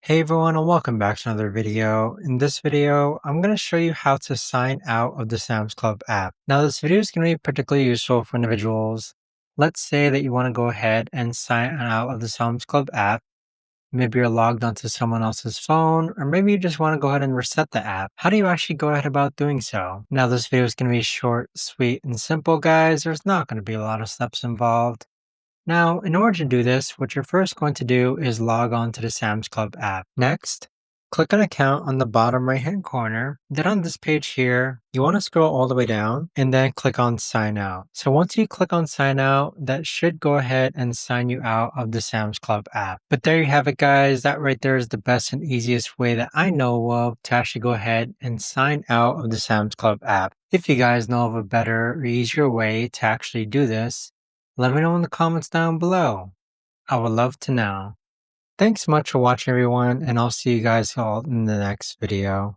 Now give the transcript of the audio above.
Hey everyone and welcome back to another video. In this video, I'm going to show you how to sign out of the Sam's Club app. Now this video is going to be particularly useful for individuals. Let's say that you want to go ahead and sign out of the Sam's Club app. Maybe you're logged onto someone else's phone, or maybe you just want to go ahead and reset the app. How do you actually go ahead about doing so? Now this video is going to be short, sweet, and simple, guys. There's not going to be a lot of steps involved. Now, in order to do this, what you're first going to do is log on to the Sam's Club app. Next, click on Account on the bottom right hand corner. Then on this page here, you want to scroll all the way down and then click on Sign Out. So once you click on Sign Out, that should go ahead and sign you out of the Sam's Club app. But there you have it, guys. That right there is the best and easiest way that I know of to actually go ahead and sign out of the Sam's Club app. If you guys know of a better or easier way to actually do this, let me know in the comments down below. I would love to know. Thanks so much for watching everyone, and I'll see you guys all in the next video.